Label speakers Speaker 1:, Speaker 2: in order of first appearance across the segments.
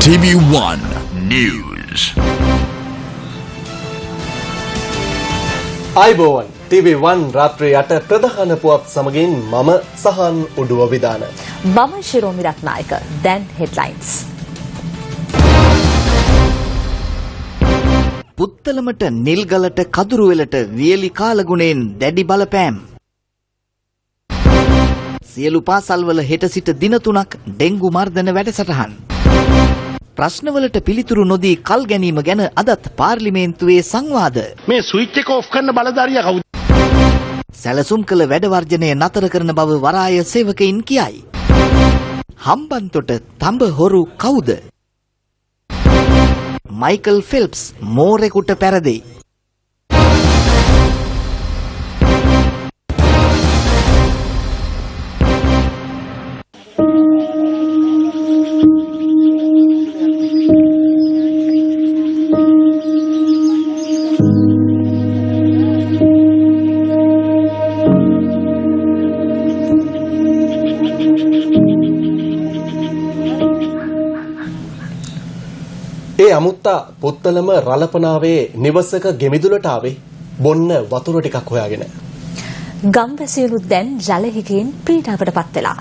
Speaker 1: TV1 News.
Speaker 2: අයිබෝවන් TV1 රාත්‍රී 8 ප්‍රධාන පුවත් සමගින් මම සහන් උඩුව විදාන.
Speaker 3: මම ශිරෝමි රත්නායක. දැන් හෙඩ්ලයින්ස්.
Speaker 4: පුත්තලමට නිල්ගලට කදුරුවෙලට වියලි කාලගුණයෙන් දැඩි බලපෑම්. සියලු පාසල්වල හෙට සිට දින 3ක් ඩෙන්ගු මර්ධන වැඩසටහන්. ප්‍රශ්නවලට පිළිතුරු නොදී කල් ගැනීම ගැන අදත් පාර්ලිමේන්තුවේ සංවාද.
Speaker 5: මේ ස්විච් එක ඔෆ් කරන බලධාරියා කවුද?
Speaker 4: සැලසුම් කළ වැඩ වර්ජනය නතර කරන බව වරාය සේවකයින් කියයි. හම්බන්තොට තඹ හොරු කවුද? මයිකල් ෆෙල්ප්ස් මෝරෙකුට පැරදෙයි.
Speaker 2: ඒ අමුත්තා පුත්තලම රළපනාවේ නිවසක ගෙමිදුලට ආවේ බොන්න වතුර ටිකක් හොයාගෙන.
Speaker 3: ගම්වැසියලු දැන් ජලහිකෙන් පීඩාවටපත් වෙලා.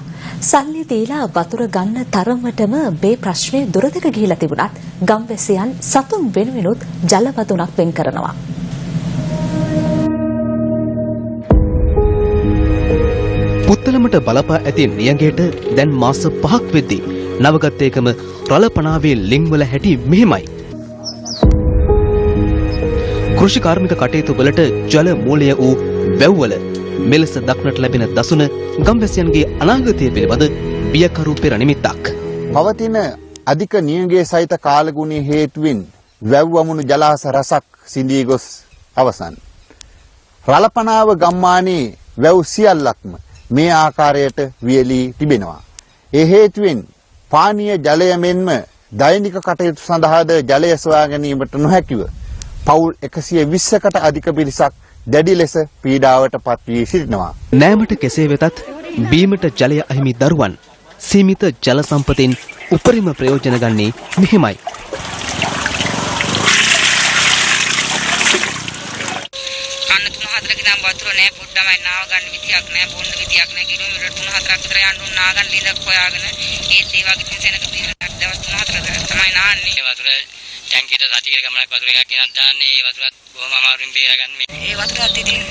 Speaker 3: සල්ලි දීලා වතුර ගන්න තරමටම මේ ප්‍රශ්නේ දුරදිග ගිහිලා තිබුණත් ගම්වැසියන් සතුන් වෙනුවෙනුත් ජල වතුනක් වෙන් කරනවා.
Speaker 6: පුත්තලමට බලපා ඇති නියඟයට දැන් මාස 5ක් වෙද්දී නවගත් ඒකම රළපනාවේ ලිංවල හැටි මෙහෙමයි. කෘෂි කාර්මික කටයුතු වලට ජල මූලය වූ වැව්වල මෙලෙස දක්නට ලැබෙන දසුන ගම්වැසියන්ගේ අනාගතය පිළිබඳ බියකරු පෙර නිමිත්තක්.
Speaker 7: පවතින අධික නියඟයේ සහිත කාලගුණයේ හේතුවෙන් වැව් වමුණු ජලාශ රසක් සිඳී ගොස් අවසන්. රළපනාව ගම්මානයේ වැව් සියල්ලක්ම මේ ආකාරයට වියලී තිබෙනවා. ඒ හේතුවෙන් පානීය ජලය මෙන්ම දෛනික කටයුතු සඳහාද ජලය සොයා ගැනීමට නොහැකිව පවුල් 120කට අධික පිරිසක් දැඩි ලෙස පීඩාවට පත් වී සිටිනවා.
Speaker 6: නෑමට කෙසේ වෙතත් බීමට ජලය අහිමි දරුවන් සීමිත ජල සම්පතෙන් උපරිම ප්‍රයෝජන ගන්නේ මෙහිමයි.
Speaker 8: කන්න 3-4 ගිනම් වතුර නෑ, පොඩ්ඩමයි නාව ගන්න විදියක් නෑ, බොන්න විදියක් නෑ. කිලෝමීටර් 3-4ක් විතර යන්න උන් නාගන්න ලිඳක් හොයාගෙන ඒත් ඒ වගේ සෙනඟ බීමක් දවස් 3-4 තමයි නාන්නේ. ඒ වතුර ටැංකියට සතියේ ගමනක් වතුර එකක් ගෙනත් දාන්නේ. ඒ වතුරත් බොහොම අමාරුවෙන් බේරගන්නේ. ඒ වතුරත් ඉතින්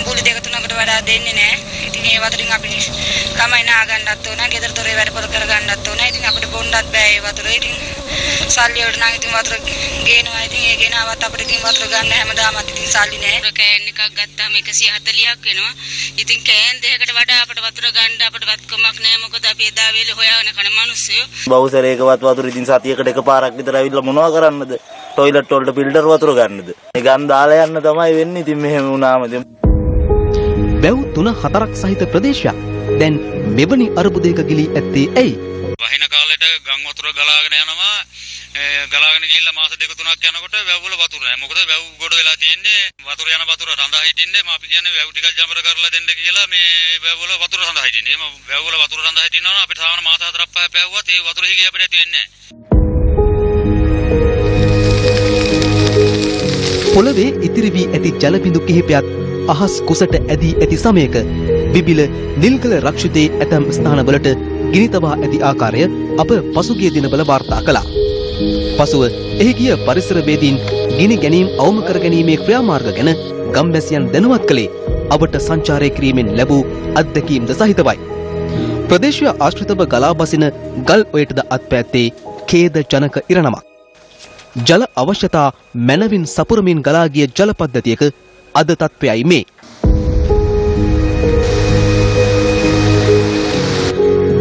Speaker 8: බුලි 2-3කට වඩා දෙන්නේ නෑ. ඉතින් ඒ වතුරින් අපි ළමයි නාගන්නත් ඕන, ගෙදර දොරේ වැඩ පොර කරගන්නත් ඕන. ඉතින් අපිට බොන්නත් බෑ ඒ වතුර. ඉතින් සල්ලි වලට නම් ඉතින් වතුර ගේනවා. ඉතින් ඒ ගෙනාවත් අපිට ඉතින් වතුර ගන්න හැමදාමත් ඉතින් සල්ලි නෑ. කෑන් එකක් ගත්තාම 140ක් වෙනවා. ඉතින් කෑන් දෙකකට වඩා අපිට වතුර ගන්න අපිට වත්කමක් නෑ. මොකද අපි එදා වේලේ හොයාගෙන කන මිනිස්සු.
Speaker 9: බවුසරේකවත් වතුර ඉතින් සතියකට එකපාරක් විතර ඇවිල්ලා මොනවා කරන්නද? ටොයිලට් වලට ෆිල්ටර් වතුර ගන්නද? මේ ගම් දාලා යන්න තමයි වෙන්නේ. ඉතින් මෙහෙම වුණාම
Speaker 6: වැව් 3-4ක් සහිත ප්‍රදේශයක් දැන් මෙවැනි අරුබුදයක ගිලී ඇත්තේ ඇයි?
Speaker 10: වහින කාලෙට ගම් වතුර ගලාගෙන යනවා. ගලාගෙන ගිහිල්ලා මාස 2-3ක් යනකොට වැව් වල වතුර නැහැ. මොකද වැව් ගොඩ වෙලා තියෙන්නේ. වතුර යන වතුර රඳා හිටින්නේ. අපි කියන්නේ වැව් ටිකක් ජඹර කරලා දෙන්න කියලා මේ වැව් වල වතුර රඳා හිටින්නේ. එහෙම වැව් වල වතුර රඳා හිටිනවා නම් අපිට සාමාන්‍ය මාස 4ක් 5ක් පැවුවත් ඒ වතුර හිගිය අපිට ඇති වෙන්නේ නැහැ.
Speaker 6: පොළවේ ඉතිරි වී ඇති ජල බිඳු කිහිපයක් අහස් කුසට ඇදී ඇති සමයක බිබිල නිල්ගල රක්ෂිතයේ ඇතැම් ස්ථානවලට ගිනි තබා ඇති ආකාරය අප පසුගිය දිනවල වාර්තා කළා. පසුව එහි ගිය පරිසරවේදීන් ගිනි ගැනීම අවම කර ගැනීමේ ක්‍රියාමාර්ග ගැන ගම්වැසියන් දැනුවත් කළේ අවට සංචාරය කිරීමෙන් ලැබූ අත්දැකීම්ද සහිතවයි. ප්‍රදේශීය ආශ්‍රිතව ගලා බසින ගල් ඔයටද අත්පැත්තේ ඛේද ජනක ඉරණමක්. ජල අවශ්‍යතා මැනවින් සපුරමින් ගලා ගිය ජල පද්ධතියක අද තත්ත්වයයි මේ.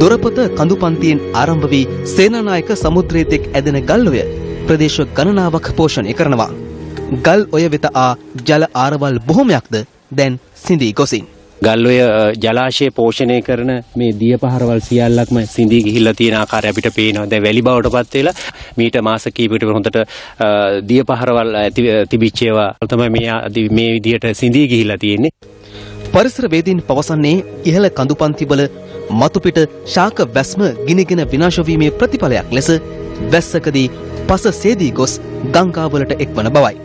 Speaker 6: දොරපත කඳු පන්තියෙන් ආරම්භ වී සේනානායක සමුද්‍රයේ තෙක් ඇදෙන ගල්ඔය ප්‍රදේශ ගණනාවක් පෝෂණය කරනවා. ගල් ඔය වෙත ආ ජල ආරවල් බොහොමයක්ද දැන් සිඳී ගොසින්.
Speaker 11: ගල්ඔය ජලාශය පෝෂණය කරන මේ දිය පහරවල් සියල්ලක්ම සිඳී ගිහිල්ලා තියෙන ආකාරය අපිට පේනවා. දැන් වැලි බවටපත් වෙලා මීට මාස කිහිපයකට හොඳට දිය පහරවල් තිබිච්ච ඒවා තමයි මේ විදිහට සිඳී ගිහිල්ලා තියෙන්නේ.
Speaker 6: පරිසරවේදීන් පවසන්නේ ඉහළ කඳුපන්තිවල මතුපිට ශාක වැස්ම ගිනිගෙන විනාශ වීමේ ප්‍රතිඵලයක් ලෙස වැස්සකදී පස සේදී ගොස් ගංගාවලට එක්වන බවයි.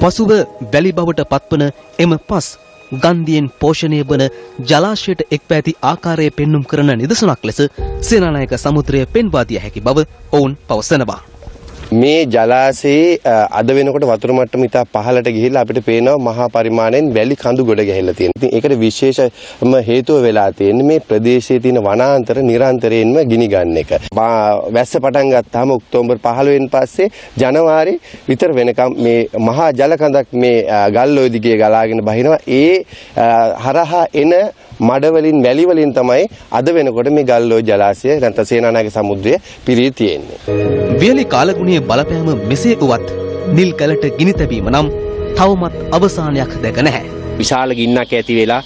Speaker 6: පසුව වැලි බවට පත්වන එම පස් ගන්ධයෙන් පෝෂණය වන ජලාශයට එක්ව ඇති ආකාරය පෙන්눔 කරන නිදසුනක් ලෙස සේනානායක සමුද්‍රය පෙන්වා දිය හැකි බව ඔවුන් පවසනවා.
Speaker 12: මේ ජලාශයේ අද වෙනකොට වතුර මට්ටම ඉතා පහළට ගිහිල්ලා අපිට පේනවා මහා පරිමාණයෙන් වැලි කඳු ගොඩ ගැහිලා තියෙනවා. ඉතින් ඒකට විශේෂම හේතුව වෙලා තියෙන්නේ මේ ප්‍රදේශයේ තියෙන වනාන්තර නිරන්තරයෙන්ම ගිනි ගන්න එක. වැස්ස පටන් ගත්තාම ඔක්තෝබර් 15 වෙනි පස්සේ ජනවාරි විතර වෙනකම් මේ මහා ජල කඳක් මේ ගල්ඔය දිගේ ගලාගෙන බහිනවා. ඒ හරහා එන මඩ වලින් වැලි වලින් තමයි අද වෙනකොට මේ ගල්ඔය ජලාශය නැත්නම් සේනානායක සමුද්‍රය පිරී තියෙන්නේ.
Speaker 6: වියලි කාලගුණයේ බලපෑම මෙසේ වුවත් නිල් කලට ගිනි තැබීම නම් තවමත් අවසානයක් දැක නැහැ.
Speaker 11: විශාල ගින්නක් ඇති වෙලා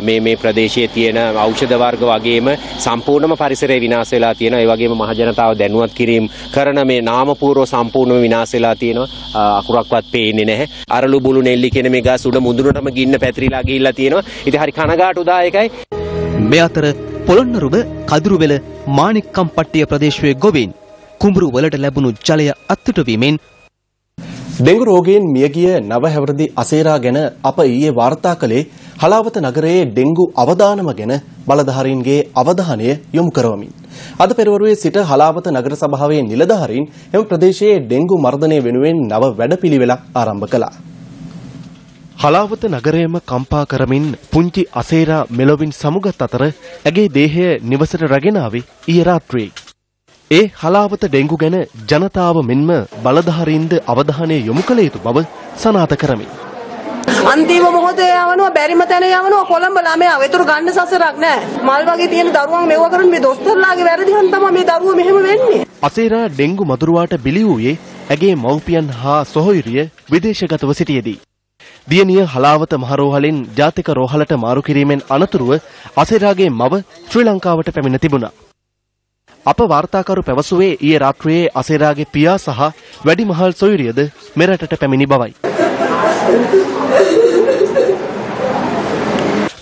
Speaker 11: මේ ප්‍රදේශයේ තියෙන ඖෂධ වර්ග වගේම සම්පූර්ණම පරිසරය විනාශ වෙලා තියෙනවා. ඒ වගේම මහ ජනතාව දැනුවත් කිරීම කරන මේ නාමපූර්ව සම්පූර්ණම විනාශ වෙලා තියෙනවා. අකුරක්වත් පේන්නේ නැහැ. අරලු බුළු නෙල්ලි කියන මේ ගස් උඩ මුදුනටම ගින්න පැතිරිලා ගිහිල්ලා තියෙනවා. ඉතින් හරි කනගාටුදායකයි.
Speaker 6: මේ අතර පොළොන්නරුව කදුරුවෙල මාණික්කම්පට්ටිය ප්‍රදේශයේ ගොවීන් කුඹුරු වලට ලැබුණු ජලය අත්තුටවීමෙන්
Speaker 2: ඩෙංගු රෝගයෙන් මියගිය නව හැවිරිදි අසේරා ගැන අප ඊයේ වාර්තා කළේ හලාවත නගරයේ ඩෙංගු අවදානම ගැන බලධාරීන්ගේ අවධානය යොමු කරවමින්. අද පෙරවරුවේ සිට හලාවත නගර සභාවේ නිලධාරීන් එම ප්‍රදේශයේ ඩෙංගු මර්ධනය වෙනුවෙන් නව වැඩපිළිවෙලක් ආරම්භ කළා.
Speaker 13: හලාවත නගරයම කම්පා කරමින් පුංචි අසේරා මෙලොවින් සමුගත් අතර ඇගේ දේහය නිවසට රැගෙන ආවේ ඊයේ රාත්‍රියේ. ඒ හලාවත ඩෙංගු ගැන ජනතාව මෙන්ම බලධාරීන්ද අවධානය යොමු කළ යුතු බව සනාථ කරමි.
Speaker 14: අන්තිම මොහොතේ යවනවා බැරිම තැන යවනවා කොළඹ ළමයා වෙතුරු ගන්න සසරක් නැහැ. මල් වගේ තියෙන දරුවන් මෙව කරන මේ දොස්තරලාගේ වැරදි හන්ද තමයි මේ දරුවෝ මෙහෙම වෙන්නේ.
Speaker 13: අසේරා ඩෙංගු මදුරුවාට බිලි වූයේ ඇගේ මව්පියන් හා සොහොයුරිය විදේශගතව සිටියේදී. දියණිය හලාවත මහරෝහලෙන් ජාතික රෝහලට මාරු කිරීමෙන් අනතුරුව අසේරාගේ මව ශ්‍රී ලංකාවට පැමිණ තිබුණා. අප වාර්තාකරු පැවසුවේ ඊයේ රාත්‍රියේ අසේරාගේ පියා සහ වැඩිමහල් සොයුරියද මෙරටට පැමිණි බවයි.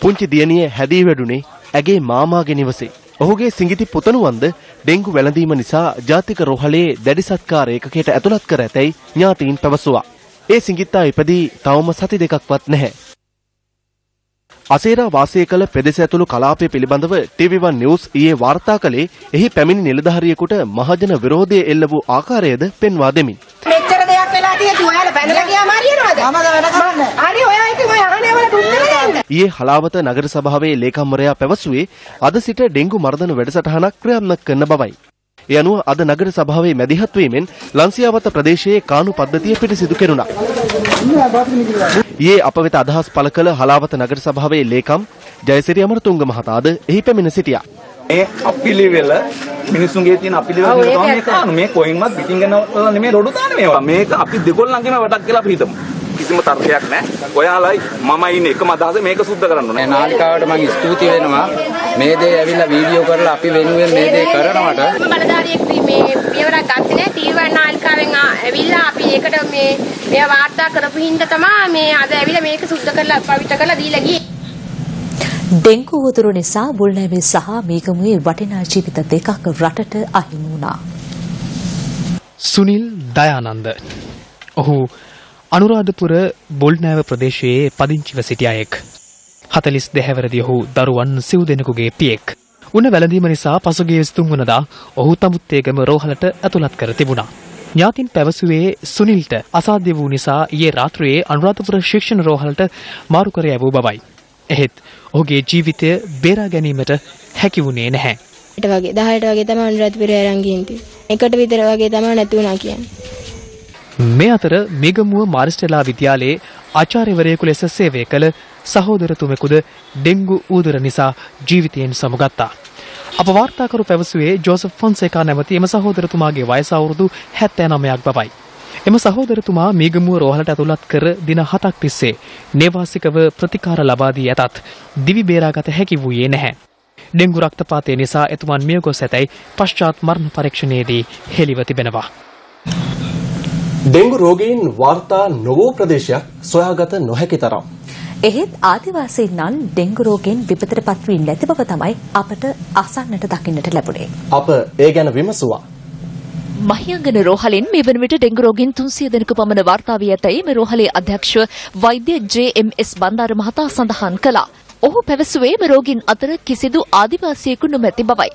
Speaker 13: පුංචි දියණිය හැදී වැඩුණේ ඇගේ මාමාගේ නිවසේ. ඔහුගේ සිඟිති පුතණුවන්ද ඩෙංගු වැළඳීම නිසා ජාතික රෝහලේ දැඩි සත්කාර ඒකකයට ඇතුළත් කර ඇතැයි ඥාතීන් පැවසුවා. ඒ සිඟිත්තා ඉපදී තවම සති දෙකක්වත් නැහැ. අසේරා වාසය කළ ප්‍රදේශ ඇතුළු කලාපය පිළිබඳව TV1 නිවුස් ඊයේ වාර්තා කළේ එහි පැමිණි නිලධාරියෙකුට මහජන විරෝධය එල්ල වූ ආකාරයද පෙන්වා දෙමින්.
Speaker 14: මෙච්චර දෙයක් වෙලා තියෙද්දි ඔයාලා බැනලා ගියාම හරියනවද? මම වැඩ කරන්නේ. හරි ඔයා ඉතින් ඔය අහන්නේ වලට උත්තර දෙන්න.
Speaker 13: ඊයේ හලාවත නගර සභාවේ ලේකම්වරයා පැවසුවේ අද සිට ඩෙංගු මර්ධන වැඩසටහනක් ක්‍රියාත්මක කරන බවයි. ඒ අනුව අද නගර සභාවේ මැදිහත් වීමෙන් ලන්සියාවත ප්‍රදේශයේ කානු පද්ධතිය පිළිසිදු කෙරුණා. ඊයේ අප වෙත අදහස් පළ කළ හලාවත නගර සභාවේ ලේකම් ජයසිරි අමරතුංග මහතාද එහි පැමිණ සිටියා.
Speaker 15: මේ අපිලිවෙල මිනිසුන්ගේ තියෙන අපිලිවෙල තමයි මේ කානු මේ කොයින්වත් පිටින් ගන්නවල නෙමෙයි රොඩු තානේ මේවා. මේක අපි දෙකොල්ලන්ගේම වටක් කියලා අපි හිතමු. කිසිම තර්කයක් නැහැ. ඔයාලයි මම ඉන්නේ එකම අදහස මේක සුද්ධ කරන්න ඕනේ.
Speaker 16: නාලිකාවට මම ස්තුති වෙනවා. මේ දේ ඇවිල්ලා වීඩියෝ කරලා අපි වෙනුවෙන් මේ දේ කරනවට
Speaker 17: බලධාරියෙක් මේ පියවරක් ගත්තේ නැහැ. TV1 නාලිකාවෙන් ඇවිල්ලා අපි ඒකට මේ වාර්තා කරපු හින්දා තමයි මේ අද ඇවිල්ලා මේක සුද්ධ කරලා පවිත්‍ර කරලා දීලා ගියේ.
Speaker 3: ඩෙංගු වතුර නිසා බුල්නෑවේ සහ මේගමුවේ වටිනා ජීවිත දෙකක් රටට අහිමි වුණා.
Speaker 18: සුනිල් දයානන්ද ඔහු අනුරාධපුර බුල්නෑව ප්‍රදේශයේ පදිංචිව සිටි අයෙක්. 42 හැවිරිදි ඔහු දරුවන් සිව් දෙනෙකුගේ පියෙක්. උණ වැළඳීම නිසා පසුගිය 3 වෙනිදා ඔහු තමුත්තේගම රෝහලට ඇතුළත් කර තිබුණා. ඥාතින් පැවසුවේ සුනිල්ට අසාධ්‍ය වූ නිසා ඊයේ රාත්‍රියේ අනුරාධපුර ශික්ෂණ රෝහලට මාරු කර යවූ බවයි. එහෙත් ඔහුගේ ජීවිතය බේරා ගැනීමට හැකි වුණේ නැහැ.
Speaker 19: 10ට වගේ තමයි අනුරාධපුරේ අරන් ගිහින් තියෙන්නේ. 1ට විතර වගේ තමයි නැති වුණා කියන්නේ.
Speaker 18: මේ අතර මේගමුව මාරිස්ටලා විද්‍යාලයේ ආචාර්යවරයෙකු ලෙස සේවය කළ සහෝදරතුමෙකුද ඩෙංගු ඌදර නිසා ජීවිතයෙන් සමුගත්තා. අප වාර්තාකරු පැවසුවේ ජෝසප් ෆොන්සේකා නැමැති එම සහෝදරතුමාගේ වයස අවුරුදු 79ක් බවයි. එම සහෝදරතුමා මේගමුව රෝහලට ඇතුළත් කර දින 7ක් තිස්සේ නේවාසිකව ප්‍රතිකාර ලබා දී ඇතත් දිවි බේරාගත හැකි වූයේ නැහැ. ඩෙංගු රක්තපාතය නිසා එතුමන් මිය ගොස් ඇතැයි පශ්චාත් මරණ පරීක්ෂණයේදී හෙළිව තිබෙනවා.
Speaker 2: ඩෙංගු රෝගීන් වාර්තා නොවූ ප්‍රදේශයක් සොයාගත නොහැකි තරම්.
Speaker 3: එහෙත් ආදිවාසීන් නම් ඩෙන්ගු රෝගයෙන් විපතටපත් වී නැති බව තමයි අපට අසන්නට දකින්නට ලැබුණේ.
Speaker 2: අප ඒ ගැන විමසුවා.
Speaker 20: මහියංගන රෝහලෙන් මේ වන විට ඩෙන්ගු රෝගීන් 300 දෙනෙකු පමණ වාර්තා වී ඇතැයි මේ රෝහලේ අධ්‍යක්ෂ වෛද්‍ය ජේ.එම්.එස්. බණ්ඩාර මහතා සඳහන් කළා. ඔහු පැවසුවේ මේ රෝගීන් අතර කිසිදු ආදිවාසියෙකු නොමැති බවයි.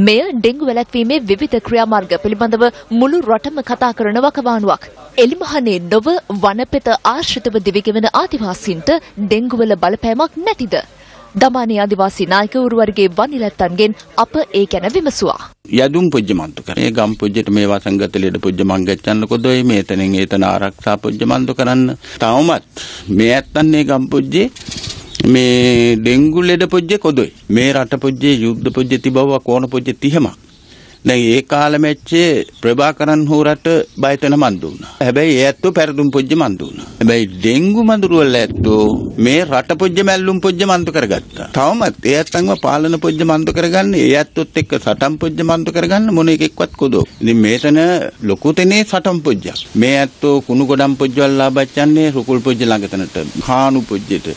Speaker 20: මෙය ඩෙන්ගු වැළැක්වීමේ විවිධ ක්‍රියාමාර්ග පිළිබඳව මුළු රටම කතා කරන වකවානුවක්. එලිමහනේ නොව වනපෙත ආශ්‍රිතව දිවිගෙවන ආදිවාසීන්ට ඩෙන්ගු වල බලපෑමක් නැතිද? දමානී ආදිවාසී නායක උරුවර්ගේ වනිලැත්තන්ගෙන් අප ඒ ගැන විමසුවා.
Speaker 21: යදුම් පුජ්‍ය මන්තු කරන. ඒ ගම් පුජ්‍යට මේ වසංගත ලෙඩ පුජ්‍ය මංගච්ඡන්න කොදොයි මේතනෙන් ඒතන ආරක්ෂා පුජ්‍ය මන්තු කරන්න. තවමත් මේ ඇත්තන් මේ ගම් පුජ්‍යේ මේ ඩෙන්ගු ලෙඩ පුජ්‍ය කොදොයි. මේ රට පුජ්‍යේ යුද්ධ පුජ්‍ය තිබව කෝණ පුජ්‍ය 30ක්. දැන් ඒ කාලෙ මෙච්චේ ප්‍රභාකරන් හෝරට බයතන මන් දුන්නා. හැබැයි ඒ ඇත්තෝ පෙරදුම් පුජ්‍ය මන් දුන්නා. හැබැයි ඩෙන්ගු මඳුරු වල ඇත්තෝ මේ රට පුජ්‍ය මැල්ලුම් පුජ්‍ය මන්තු කරගත්තා. තවමත් ඒ ඇත්තන්ව පාලන පුජ්‍ය මන්තු කරගන්න ඒ ඇත්තොත් එක්ක සටන් පුජ්‍ය මන්තු කරගන්න මොන එකෙක්වත් කොදෝ. ඉතින් මේතන ලොකු තැනේ සටන් පුජ්‍යක්. මේ ඇත්තෝ කුණු ගොඩම් පුජ්‍ය වල ලාභච්චන්නේ රුකුල් පුජ්‍ය ළඟතනට කාණු පුජ්‍යට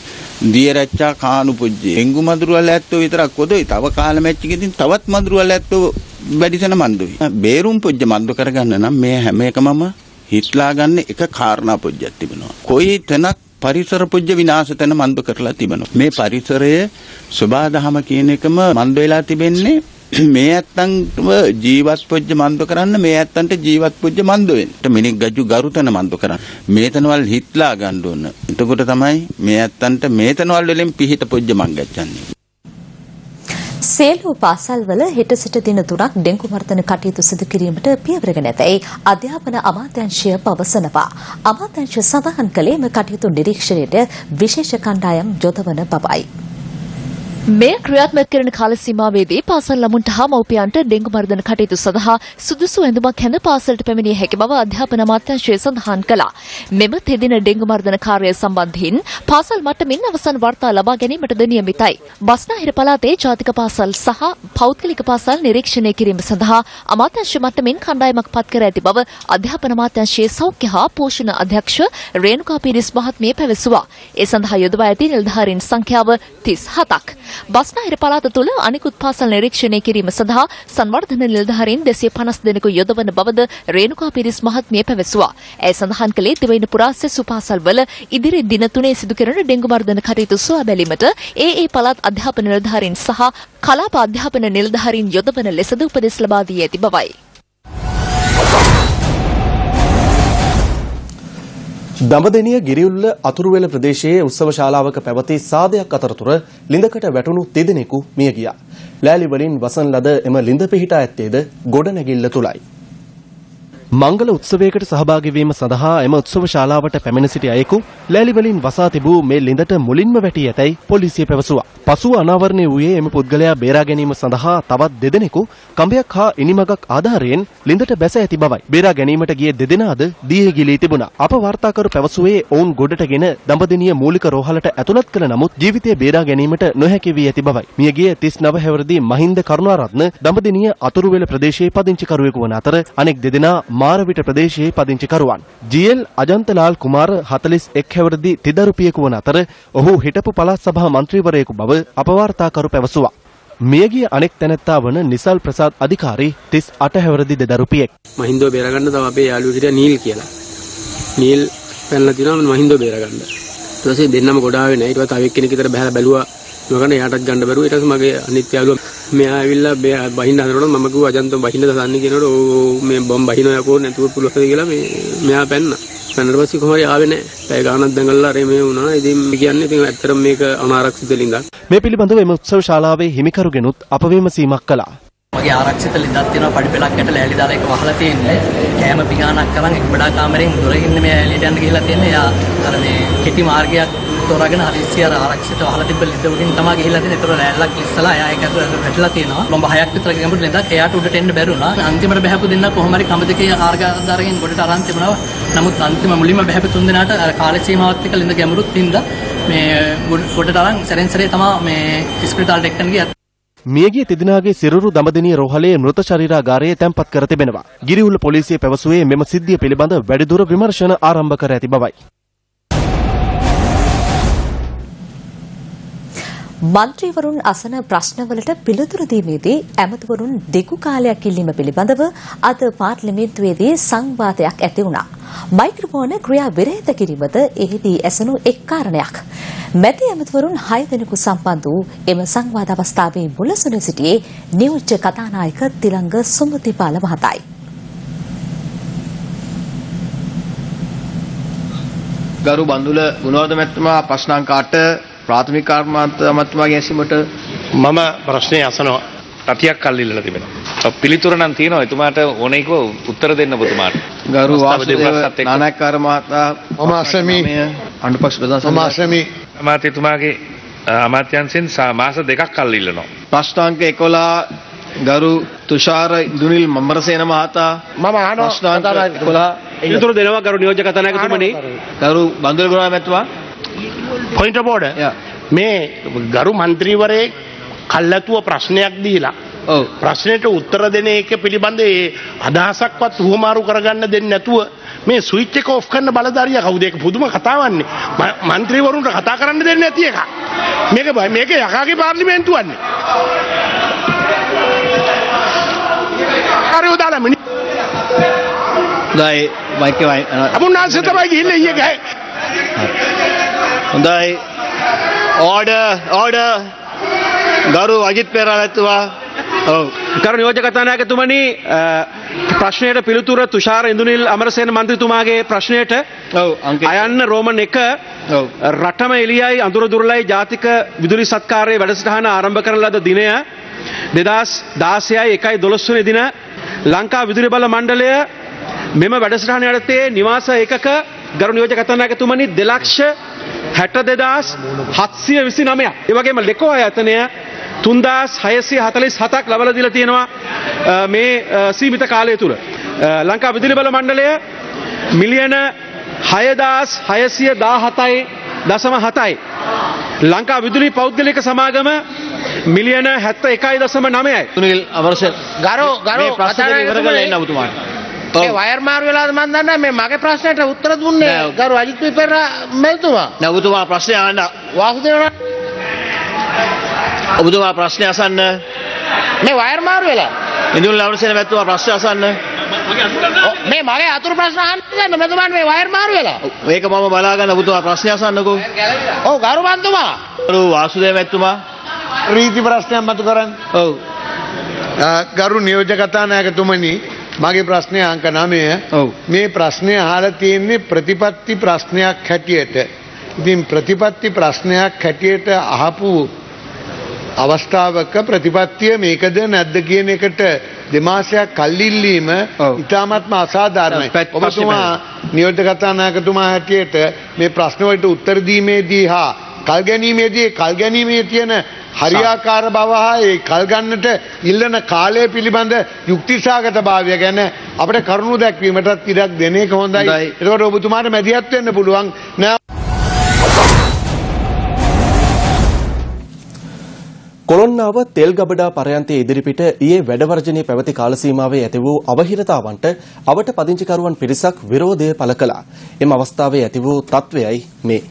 Speaker 21: දියරච්චා කාණු පුජ්‍ය. ඩෙන්ගු මඳුරු වල ඇත්තෝ විතරක් කොදොයි. තව කාලෙ මැච්චකකින් තවත් මඳුරු වල ඇත්තෝ වැඩිසන මන්දුයි. බේරුම් පුජ්‍ය මන්දු කරගන්න නම් මේ හැම එකමම හිටලා ගන්න එක කාරණා පුජ්‍යක් තිබෙනවා. කොයි තැනක් පරිසර පුජ්‍ය විනාශ තැන මන්දු කරලා තිබෙනවා. මේ පරිසරයේ සබාදහම කියන එකම මන්දු වෙලා තිබෙන්නේ මේ ඇත්තන්ව ජීවත් පුජ්‍ය මන්දු කරන්න මේ ඇත්තන්ට ජීවත් පුජ්‍ය මන්දු වෙන්න. මිනික් ගජු ගරුතන මන්දු කරන්න. මේතනවල හිටලා ගන්න ඕන. එතකොට තමයි මේ ඇත්තන්ට මේතනවල වලින් පිහිට පුජ්‍ය මංගච්ඡන්නේ.
Speaker 3: සේලූ පාසල්වල හෙට සිට දින 3ක් ඩෙන්ගු මර්ධන කටයුතු සිදු කිරීමට පියවරගෙන ඇතැයි අධ්‍යාපන අමාත්‍යාංශය පවසනවා. අමාත්‍යාංශය සඳහන් කළේ මේ කටයුතු නිරීක්ෂණයට විශේෂ කණ්ඩායම් යොදවන බවයි.
Speaker 20: මේ ක්‍රියාත්මක කරන කාල සීමාවේදී පාසල් ළමුන්ට හා මව්පියන්ට ඩෙන්ගු මර්ධන කටයුතු සඳහා සුදුසු ඇඳුමක් හැඳ පාසලට පැමිණිය හැකි බව අධ්‍යාපන අමාත්‍යාංශය සඳහන් කළා. මෙම තෙදින ඩෙන්ගු මර්ධන කාර්යය සම්බන්ධයෙන් පාසල් මට්ටමින් අවසන් වාර්තා ලබා ගැනීමටද නියමිතයි. බස්නාහිර පළාතේ ජාතික පාසල් සහ පෞද්ගලික පාසල් නිරීක්ෂණය කිරීම සඳහා අමාත්‍යාංශ මට්ටමින් කණ්ඩායමක් පත් කර ඇති බව අධ්‍යාපන අමාත්‍යාංශයේ සෞඛ්‍ය හා පෝෂණ අධ්‍යක්ෂ රේණුකා පීරිස් මහත්මිය පැවසුවා. ඒ සඳහා යොදවා ඇති නිලධාරීන් සංඛ්‍යාව 37ක්. බස්නාහිර පළාත තුළ අනිකුත් පාසල් නිරීක්ෂණය කිරීම සඳහා සංවර්ධන නිලධාරීන් 250 දෙනෙකු යොදවන බවද රේණුකා පීරිස් මහත්මිය පැවසුවා. ඇය සඳහන් කළේ දිවයින පුරා සෙසු පාසල්වල ඉදිරි දින 3 සිදු කරන ඩෙන්ගු මර්ධන කටයුතු සොයා බැලීමට ඒ පළාත් අධ්‍යාපන නිලධාරීන් සහ කලාප අධ්‍යාපන නිලධාරීන් යොදවන ලෙසද උපදෙස් ලබා දී ඇති බවයි.
Speaker 2: දඹදෙණිය ගිරිඋල්ල අතුරුවෙල ප්‍රදේශයේ උත්සව ශාලාවක පැවති සාදයක් අතරතුර ලිඳකට වැටුණු තිදෙනෙකු මිය ගියා. ලෑලි වලින් වසන් ලද එම ලිඳ පිහිටා ඇත්තේද ගොඩනැගිල්ල තුලයි. මංගල උත්සවයකට සහභාගී වීම සඳහා එම උත්සව ශාලාවට පැමිණ සිටි අයෙකු ලෑලි වලින් වසා තිබූ මේ ලිඳට මුලින්ම වැටී ඇතැයි පොලිසිය පැවසුවා. පසුව අනාවරණය වූයේ එම පුද්ගලයා බේරා ගැනීම සඳහා තවත් දෙදෙනෙකු කඹයක් හා ඉනිමගක් ආධාරයෙන් ලිඳට බැස ඇති බවයි. බේරා ගැනීමට ගිය දෙදෙනාද දියේ ගිලී තිබුණා. අප වාර්තාකරු පැවසුවේ ඔවුන් ගොඩටගෙන දඹදෙණිය මූලික රෝහලට ඇතුළත් කළ නමුත් ජීවිතය බේරා ගැනීමට නොහැකි වී ඇති බවයි. මියගිය 39 හැවිරිදි මහින්ද කරුණාරත්න දඹදෙණිය අතුරුවෙල ප්‍රදේශයේ පදිංචිකරුවෙකු වන අතර අනෙක් දෙදෙනා මාරවිට ප්‍රදේශයේ පදිංචිකරුවන්. ජී.එල්. අජන්තලාල් කුමාර 41 හැවිරිදි තිදරුපියෙකු වන අතර ඔහු හිටපු පළාත් සභා මන්ත්‍රීවරයෙකු බව අපවාර්තාකරු පැවසුවා. මියගිය අනෙක් තැනැත්තා වන නිසල් ප්‍රසාද් අධිකාරී 38 හැවිරිදි දෙදරුපියෙක්.
Speaker 22: මහින්දව බේරගන්න තව අපේ යාළුවෙක් හිටියා නීල් කියලා. නීල් පැනලා තිනවා මහින්දව බේරගන්න. ඊට පස්සේ දෙන්නම ගොඩ ආවේ නැහැ. ඊට පස්සේ තව එක්කෙනෙක් විතර බහැලා බැලුවා. මගන එයාටත් ගන්න බැරුව. ඊට පස්සේ මගේ අනිත් යාළුවා මෙයා ඇවිල්ලා බහින්න හදනකොට මම කිව්වා අජන්තව බහින්න දසන්නේ කියනකොට මේ බම් බහිනවා යකෝ නැතුව පුළුවන්ද කියලා මෙයා පැන්නා. පැනනට පස්සේ කොහොමද ආවේ නැහැ. පැය ගානක් දඟලලා රේ මේ වුණා. ඉතින් කියන්නේ ඉතින් ඇත්තටම මේක අනාරක්ෂිත ලිඳක්.
Speaker 2: මේ පිළිබඳව එම උත්සව ශාලාවේ හිමිකරුගෙනුත් අප විමසීමක් කළා.
Speaker 23: මගේ ආරක්ෂිත ලිඳක් තියෙනවා පඩි පෙලක් යට ලෑලි දාලා එක වහලා තියෙන්නේ. කෑම පිඟානක් කරන් එක බඩා කාමරෙන් දොරින් මේ එළියට යන්න ගිහිල්ලා තියෙන්නේ. එයා අර මේ කෙටි මාර්ගයක් තෝරාගෙන හදිස්සිය අර ආරක්ෂිත වහලා තිබ්බ ලිඳ උඩින් තමයි ගිහිල්ලා තියෙන්නේ. ඒතර ලෑල්ලක් ඉස්සලා එයා ඒක ඇතුළට වැටලා තියෙනවා. ලොම්බ 6ක් විතර ගැඹුරු ලිඳක්. එයාට උඩට එන්න බැරි වුණා. අන්තිමට බහැපු දෙන්න කොහොම හරි කඹ දෙකේ ආර්ගාධාරයෙන් ගොඩට අරන් තිබුණා. නමුත් අන්තිම මුලින්ම බහැපු තුන් දෙනාට අර කාලේ සීමාවත් එක්ක ලිඳ ගැඹුරුත් තින්දා මේ ගොඩට අරන් සැරෙන් සැරේ තමයි මේ ඉස්පිරිතාලට එක්කන් ගියා.
Speaker 2: මියගිය තිදෙනාගේ සිරුරු දඹදෙණිය රෝහලේ මෘත ශරීරාගාරයේ තැන්පත් කර තිබෙනවා. ගිරිඋල්ල පොලිසිය පැවසුවේ මෙම සිද්ධිය පිළිබඳ වැඩිදුර විමර්ශන ආරම්භ කර ඇති බවයි.
Speaker 3: මන්ත්‍රීවරුන් අසන ප්‍රශ්නවලට පිළිතුරු දීමේදී ඇමතිවරුන් දෙකු කාලයක් ඉල්ලීම පිළිබඳව අද පාර්ලිමේන්තුවේදී සංවාදයක් ඇති වුණා. මයික්‍රොෆෝන ක්‍රියා විරහිත කිරීමද එහිදී ඇසුණු එක් කාරණයක්. මැති ඇමතිවරුන් 6 දෙනෙකු සම්බන්ධ වූ එම සංවාද අවස්ථාවේ මුලසුන සිටියේ නියෝජ්‍ය කතානායක තිලංග සුමතිපාල මහතායි.
Speaker 1: ගරු බන්දුල ගුණවර්ධන මැතිතුමා ප්‍රශ්නාංක 8 ප්‍රාථමික කර්මාන්ත අමාත්‍යතුමාගේ ඇසීමට
Speaker 4: මම ප්‍රශ්නේ අසනවා. රතියක් කල් ඉල්ලලා තිබෙනවා. පිළිතුර නම් තියෙනවා. එතුමාට ඕනේක උත්තර දෙන්න ඔබතුමාට.
Speaker 1: ගරු වාසුදේව නානායක්කාර මහතා
Speaker 4: මම අසමි
Speaker 1: අනුපක්ෂ ප්‍රධාන
Speaker 4: මම අසමි අමාත්‍යතුමාගේ අමාත්‍යංශෙන් මාස දෙකක් කල් ඉල්ලනවා.
Speaker 1: ප්‍රශ්නාංක 11 ගරු තුෂාර ඉන්දුනිල් මම්බරසේන මහතා
Speaker 4: මම අහනවා
Speaker 1: ප්‍රශ්නාංක 11
Speaker 4: පිළිතුරු දෙනවා ගරු නියෝජ්‍ය කතානායකතුමනි.
Speaker 1: ගරු බන්දුල ගුණවර්ධන මැතිතුමා
Speaker 4: පොයින්ට් ඔෆ් ඕඩර්. මේ ගරු മന്ത്രിවරේ කල්ලාතුව ප්‍රශ්නයක් දීලා ප්‍රශ්නෙට උත්තර දෙන එක පිළිබඳ ඒ අදහසක්වත් හුවමාරු කරගන්න දෙන්නේ නැතුව මේ ස්විච් එක ඔෆ් කරන බලධාරියා කවුද? ඒක පුදුම කතාවන්නේ. മന്ത്രിවරුන්ට කතා කරන්න දෙන්නේ නැති එක. මේක යකාගේ පාර්ලිමේන්තුවන්නේ. හරි උදාලා මිනි.
Speaker 1: හොඳයි මයික් එක
Speaker 4: අමුන්නාන්සේ තමයි ගිහිල්ලා ඊයේ ගහේ.
Speaker 1: හොඳයි ඕඩර් ගරු අජිත් පෙරේරා
Speaker 4: ඔව් කරු නියෝජ්‍ය කතානායකතුමනි ප්‍රශ්නයට පිළිතුර තුෂාර ඉන්දුනිල් අමරසේන මන්ත්‍රීතුමාගේ ප්‍රශ්නයට අයන්න රෝමන් 1 රටම එළියයි අඳුර දුරලයි ජාතික විදුලි සත්කාරයේ වැඩසටහන ආරම්භ කරන ලද දිනය 2016 1/12 වෙනි දින ලංකා විදුලි බල මණ්ඩලය මෙම වැඩසටහන යටතේ නිවාස ඒකක ගරු නියෝජ්‍ය කතානායකතුමනි 2,62,729ක් ඒ වගේම ලෙකෝ ආයතනය 3,647ක් ලබලා දීලා තියෙනවා මේ සීමිත කාලය තුල. ලංකා විදුලි බල මණ්ඩලය මිලියන 6,617.7යි. ලංකා විදුලි පෞද්ගලික සමාගම මිලියන 71.9යි.
Speaker 1: තුනිල් අවශ්‍ය
Speaker 4: ගරු
Speaker 1: කතානායකතුමනි ඉන්න ඔබතුමාට.
Speaker 4: ඒ වයර් මාරු වෙලාද මන් දන්නේ මේ මගේ ප්‍රශ්නයට උත්තර දුන්නේ ගරු අජිත් පෙරේරා මැතිතුමා.
Speaker 1: නෑ ඔබතුමා ප්‍රශ්නය අහන්න.
Speaker 4: වාසුදේව
Speaker 1: ඔබතුමා ප්‍රශ්නය අසන්න.
Speaker 4: මේ වයර් මාරු වෙලා.
Speaker 1: ඉන්දුනිල් අමරසේන මැතිතුමා ප්‍රශ්නය අසන්න.
Speaker 4: මේ මගේ අතුරු ප්‍රශ්න අහන්න දෙන්න මැතිතුමාට මේ වයර් මාරු වෙලා.
Speaker 1: මේක මම බලාගන්න ඔබතුමා ප්‍රශ්නය අසන්නකෝ.
Speaker 4: ඔව් ගරු මන්තුමා.
Speaker 1: ගරු වාසුදේව මැතිතුමා
Speaker 4: රීති ප්‍රශ්නයක් මතු කරන්න.
Speaker 1: ඔව්.
Speaker 5: ගරු නියෝජ්‍ය කතානායකතුමනි මගේ ප්‍රශ්නය අංක 9. මේ ප්‍රශ්නය අහලා තියෙන්නේ ප්‍රතිපත්ති ප්‍රශ්නයක් හැටියට. ඉතින් ප්‍රතිපත්ති ප්‍රශ්නයක් හැටියට අහපු අවස්ථාවක ප්‍රතිපත්තිය මේකද නැද්ද කියන එකට දෙමාසයක් කල් ඉල්ලීම ඉතාමත්ම අසාධාරණයි. ඔබතුමා නියෝජ්‍ය කතානායකතුමා හැටියට මේ ප්‍රශ්න වලට උත්තර දීමේදී හා කල් ගැනීමේ තියෙන හරියාකාර බව හා ඒ කල් ගන්නට ඉල්ලන කාලය පිළිබඳ යුක්තිසහගත භාවය ගැන අපිට කරුණු දැක්වීමටත් ඉඩක් දෙන එක හොඳයි. ඒකට ඔබතුමාට මැදිහත් වෙන්න පුළුවන් නෑ.
Speaker 2: කොළොන්නාව තෙල්ගබඩා පරයන්තයේ ඉදිරිපිට ඊයේ වැඩවර්ජනයේ පැවති කාල සීමාවේ ඇති වූ අවහිරතාවන්ට අවට පදිංචිකරුවන් පිරිසක් විරෝධය පළ කළා. එම අවස්ථාවේ ඇති වූ තත්වයයි මේ.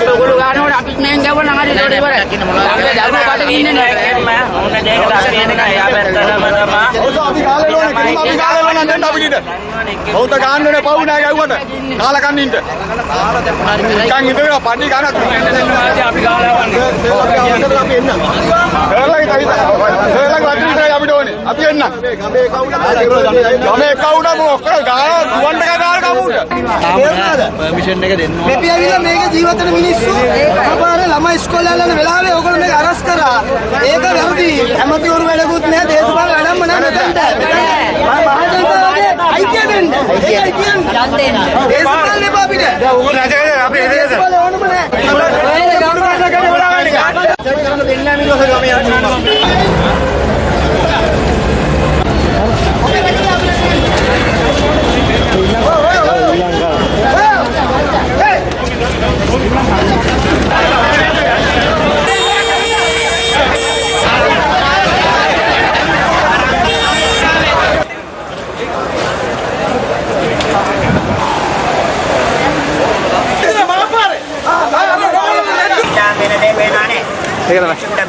Speaker 17: ඔයගොල්ලෝ ගන්නකොට අපිත් මෙන් ගවන නම් හරි ඒකට ඉවරයි. දරුවෝ බඩ ගින්නේ නැහැ.
Speaker 7: අපි ඇවිල්ලා මේක ජීවත් වෙන මිනිස්සු අපාර ළමයි ඉස්කෝලේ යන වෙලාවේ ඕගොල්ලෝ මේක අරස් කරා. ඒක වැරදි. ඇමතිවරු වැඩකුත් නැහැ, දේශපාලන වැඩක්ම නැහැ මෙතනට. මහජනතාවගේ අයිතිය දෙන්න. ඒකයි කියන්නේ. දේශපාලන එපා අපිට. දැන් ඕගොල්ලෝ රජකේ අපි දේශපාලන ඕනම නැහැ. ඔය ගෞරව කරගෙන බලන්න. දෙන්න මිනිස්සු ගමේ යනවා.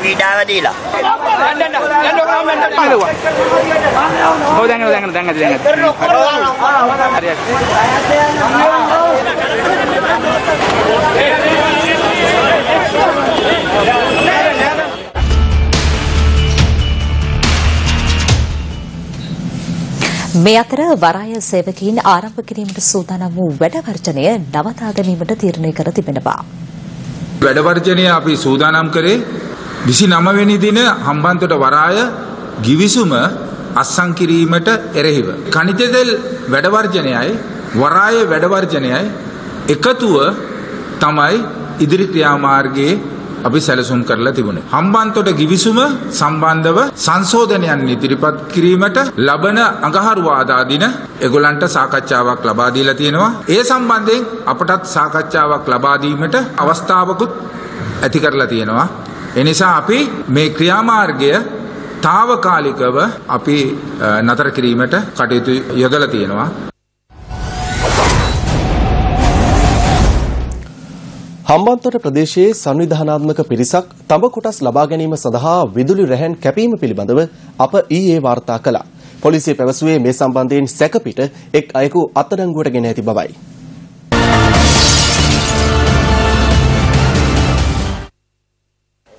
Speaker 8: පීඩාව දීලා. ඔව් දැන්
Speaker 3: මේ අතර වරාය සේවකීන් ආරම්භ කිරීමට සූදානම් වූ වැඩ වර්ජනය නවතා දැමීමට තීරණය කර තිබෙනවා.
Speaker 9: වැඩ වර්ජනය අපි සූදානම් කරේ 29 වෙනි දින හම්බන්තොට වරාය ගිවිසුම අත්සන් කිරීමට එරෙහිව. ಖನಿಜ තෙල් වැඩ වර්ජනයයි වරාය වැඩ වර්ජනයයි එකතුව තමයි ඉදිරි ක්‍රියාමාර්ගයේ අපි සැලසුම් කරලා තිබුණේ. හම්බන්තොට ගිවිසුම සම්බන්ධව සංශෝධනයන් ඉදිරිපත් කිරීමට ලබන අඟහරුවාදා දින ඒගොල්ලන්ට සාකච්ඡාවක් ලබා දීලා තියෙනවා. ඒ සම්බන්ධයෙන් අපටත් සාකච්ඡාවක් ලබා දීමට අවස්ථාවකුත් ඇති කරලා තියෙනවා. ඒ නිසා අපි මේ ක්‍රියාමාර්ගය తాවකාලිකව අපි නතර කිරීමට කටයුතු යොදලා තියෙනවා.
Speaker 2: හම්බන්තොට ප්‍රදේශයේ සංවිධානාත්මක පිරිසක් තඹ කොටස් ලබා ගැනීම සඳහා විදුලි රැහැන් කැපීම පිළිබඳව අප ඊයේ වාර්තා කළා. පොලිසිය පැවසුවේ මේ සම්බන්ධයෙන් සැකපිට එක් අයෙකු අත්අඩංගුවට ගෙන ඇති බවයි.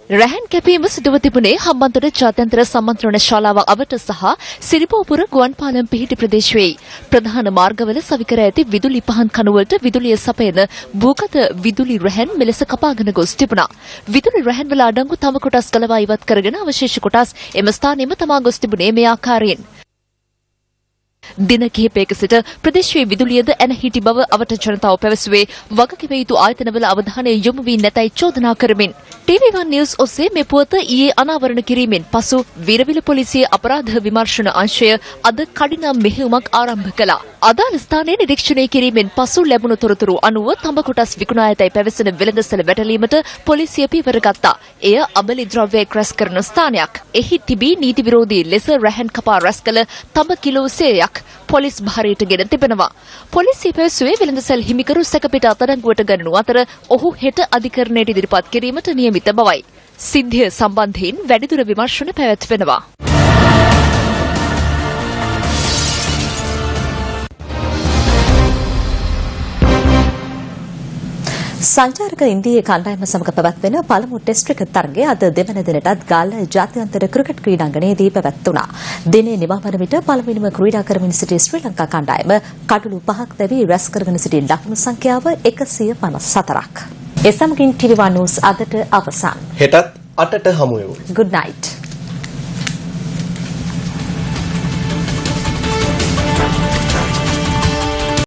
Speaker 20: රැහැන් කැපීම සිදුව තිබුණේ හම්බන්තොට ජාත්‍යන්තර සම්මන්ත්‍රණ ශාලාව අවට සහ සිරිපෝපුර ගුවන්පාලම් පිහිටි ප්‍රදේශයේ ප්‍රධාන මාර්ගවල සවිකර ඇති විදුලි පහන් කණුවලට විදුලිය සපයන භූගත විදුලි රැහැන් මෙලෙස කපාගෙන ගොස් තිබුණා. විදුලි රැහැන් වල අඩංගු තම කොටස් ගලවා ඉවත් කරගෙන අවශේෂ කොටස් එම ස්ථානයේම තමා ගොස් තිබුණේ මේ ආකාරයෙන්. දින කිහිපයක සිට ප්‍රදේශයේ විදුලියද ඇන හිටි බව අවට ජනතාව පැවසුවේ වගකිව යුතු ආයතනවල අවධානය යොමු වී නැතයි චෝදනා කරමින්. TV1 නිවුස් ඔස්සේ මේ පුවත ඊයේ අනාවරණ කිරීමෙන් පසු වීරවිල පොලිසියේ අපරාධ විමර්ශන අංශය අද කඩිනම් මෙහෙයුමක් ආරම්භ කළා. අදාළ ස්ථානයේ නිරීක්ෂණය කිරීමෙන් පසු ලැබුණු තොරතුරු අනුව තඹ කොටස් විකුණා ඇතැයි පැවසෙන වෙළඳසැල වැටලීමට පොලිසිය පියවර ගත්තා. එය අබලි ද්‍රව්‍ය රැස් කරන ස්ථානයක්. එහි තිබී නීති විරෝධී ලෙස රැහැන් කපා රැස් කළ තඹ කිලෝ 100ක් පොලිස් භාරයට ගෙන තිබෙනවා. පොලිසිය පැවසුවේ වෙළඳසැල් හිමිකරු සැකපිට අත්අඩංගුවට ගන්නු අතර ඔහු හෙට අධිකරණයට ඉදිරිපත් කිරීමට නියමිත බවයි. සිද්ධිය සම්බන්ධයෙන් වැඩිදුර විමර්ශන පැවැත්වෙනවා.
Speaker 3: සංචාරක ඉන්දියාවේ කණ්ඩායම සමග පැවැත්වෙන පළමු ටෙස්ට් ක්‍රිකට් තරගය අද දෙවන දිනටත් ගාල්ල ජාත්‍යන්තර ක්‍රිකට් ක්‍රීඩාංගණයේදී පැවැත්වුණා. දිනේ නිමා වන විට පළමුවෙනිම ක්‍රීඩා කරමින් සිටි ශ්‍රී ලංකා කණ්ඩායම කඩලු 5ක් දැවී රැස් කරගෙන සිටි ලකුණු සංඛ්‍යාව 154ක්. එසමගින් TV1 නිවුස් අදට අවසන්.
Speaker 2: හෙටත් 8ට හමු වෙමු.
Speaker 3: Good night.